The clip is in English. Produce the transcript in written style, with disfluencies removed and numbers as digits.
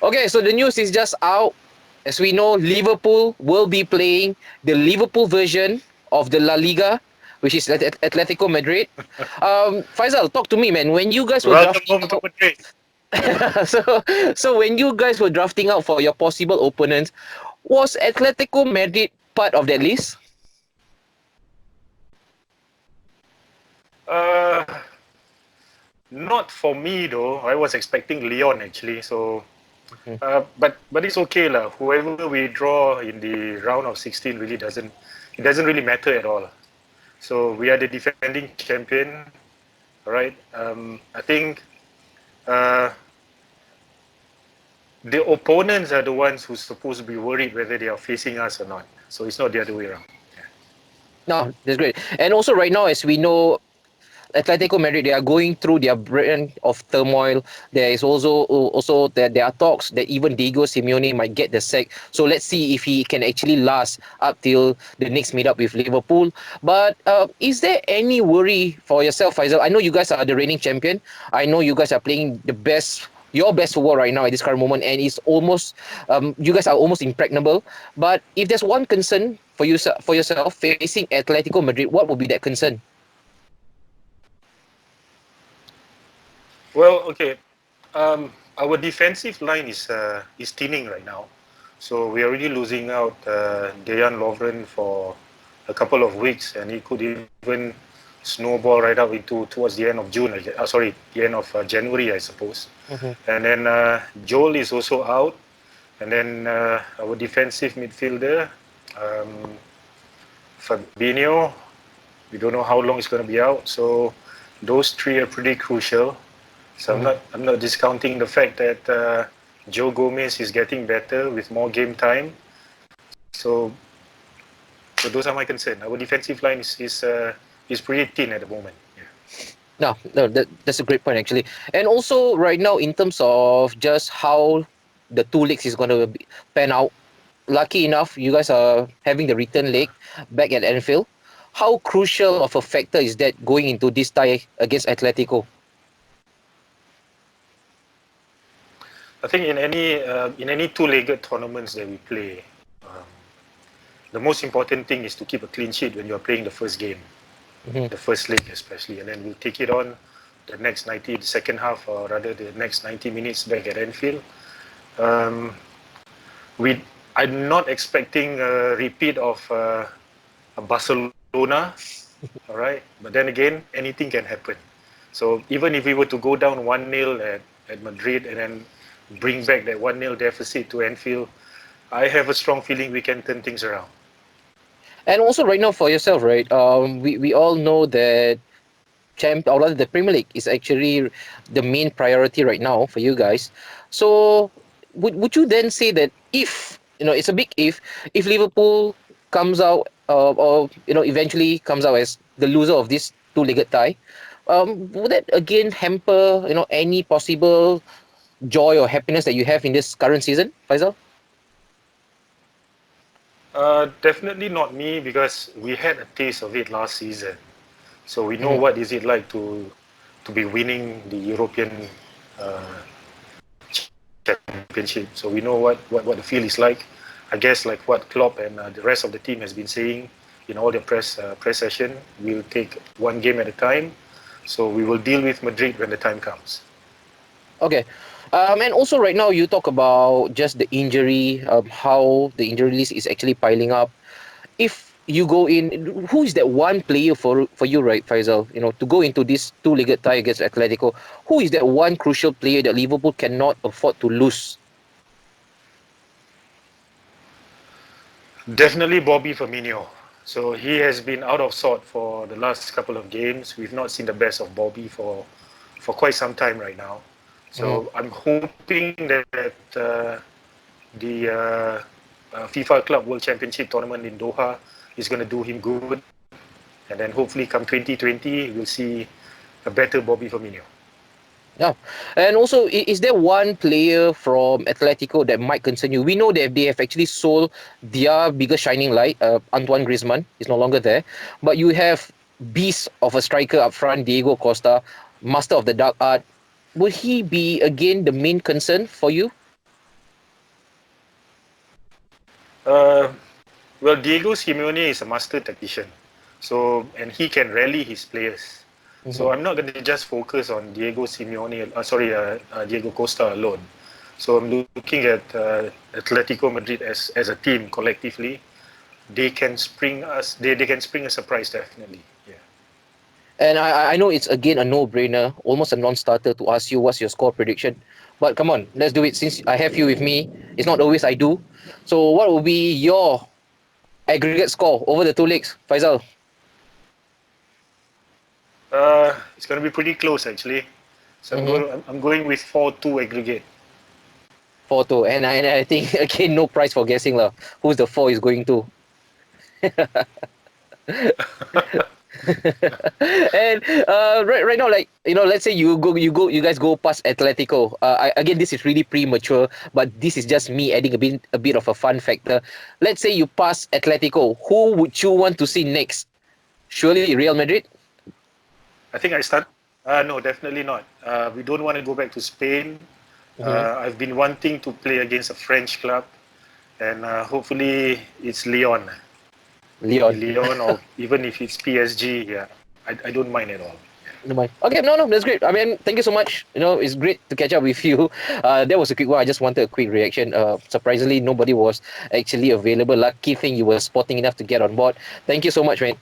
Okay, so the news is just out. As we know, Liverpool will be playing the Liverpool version of the La Liga, which is Atletico Madrid. Faisal, talk to me, man. When you guys were Welcome drafting home to out, Madrid. so when you guys were drafting out for your possible opponents, was Atletico Madrid part of that list? Uh, Not for me though. I was expecting Leon actually. So, Mhm. but it's okay lah. Whoever we draw in the round of 16 really doesn't. It doesn't really matter at all. So we are the defending champion, right? I think uh, the opponents are the ones who's supposed to be worried whether they are facing us or not. So it's not the other way around. No, that's great. And also, right now, as we know, Atletico Madrid, they are going through their brand of turmoil. There is also there are talks that even Diego Simeone might get the sack. So let's see if he can actually last up till the next meetup with Liverpool. But is there any worry for yourself, Faisal? I know you guys are the reigning champion. I know you guys are playing the best. Your best football right now at this current moment, and it's almost you guys are almost impregnable. But if there's one concern for yourself facing Atletico Madrid, what would be that concern? Well, okay. Our defensive line is thinning right now, so we're already losing out Dejan Lovren for a couple of weeks, and it could even snowball right up into towards the end of June. Sorry, the end of January, I suppose. Mhm. And then Joel is also out, and then our defensive midfielder, um, Fabinho, we don't know how long he's going to be out. So those three are pretty crucial. So Mhm. I'm not discounting the fact that Joe Gomez is getting better with more game time. So so those are my concerns. Our defensive line is pretty thin at the moment. Yeah. No, no, that's a great point actually. And also, right now, in terms of just how the two legs is going to pan out, lucky enough, you guys are having the return leg back at Anfield. How crucial of a factor is that going into this tie against Atletico? I think in any two-legged tournaments that we play, the most important thing is to keep a clean sheet when you are playing the first game, Mhm. the first leg especially, and then we'll take it on the next 90, the second half, or rather the next 90 minutes back at Anfield. Um, we I'm not expecting a repeat of a Barcelona, all right. But then again, anything can happen. So even if we were to go down 1-0 at Madrid and then bring back that 1-0 deficit to Anfield, I have a strong feeling we can turn things around. And also, right now for yourself, right? We all know that or rather the Premier League is actually the main priority right now for you guys. So would you then say that if it's a big if Liverpool comes out or eventually comes out as the loser of this two-legged tie, would that again hamper any possible joy or happiness that you have in this current season, Faisal? Definitely not me because we had a taste of it last season. So we know Mhm. what is it like to be winning the European uh, championship. So we know what the feel is like. I guess like what Klopp and the rest of the team has been saying in all their press session, we'll take one game at a time. So we will deal with Madrid when the time comes. Okay. And also, right now, you talk about just the injury, how the injury list is actually piling up. If you go in, who is that one player for you, right, Faisal? To go into this two-legged tie against Atletico, who is that one crucial player that Liverpool cannot afford to lose? Definitely Bobby Firmino. So he has been out of sort for the last couple of games. We've not seen the best of Bobby for quite some time right now. Mhm. So I'm hoping that the FIFA Club World Championship tournament in Doha is going to do him good, and then hopefully come 2020 we'll see a better Bobby Firmino. Yeah, and also, is there one player from Atletico that might concern you? We know that they have actually sold their biggest shining light. Antoine Griezmann is no longer there, but you have beast of a striker up front, Diego Costa, master of the dark art. Would he be again the main concern for you? Uh, well, Diego Simeone is a master tactician, so and he can rally his players. So Mhm. I'm not going to just focus on Diego Simeone, Diego Costa alone. So I'm looking at Atletico Madrid as a team collectively. They can spring a surprise definitely. Yeah. And I know it's again a no-brainer, almost a non-starter to ask you what's your score prediction. But come on, let's do it since I have you with me. It's not always I do. So what will be your aggregate score over the two legs, Faisal? It's going to be pretty close actually. So Mm-hmm. I'm going with 4-2 aggregate. 4-2. And I think again no prize for guessing lah. Who's the four is going to? And right now, like let's say you guys go past Atletico. Again, this is really premature, but this is just me adding a bit of a fun factor. Let's say you pass Atletico, who would you want to see next? Surely Real Madrid. I think I start. No, definitely not. We don't want to go back to Spain. Mm-hmm. I've been wanting to play against a French club, and hopefully it's Lyon. Maybe Leon. Lyon, or even if it's PSG. Yeah, I don't mind at all. No mind. Okay, no, that's great. I mean, thank you so much. It's great to catch up with you. That was a quick one. I just wanted a quick reaction. Surprisingly, nobody was actually available. Lucky thing you were sporting enough to get on board. Thank you so much, man.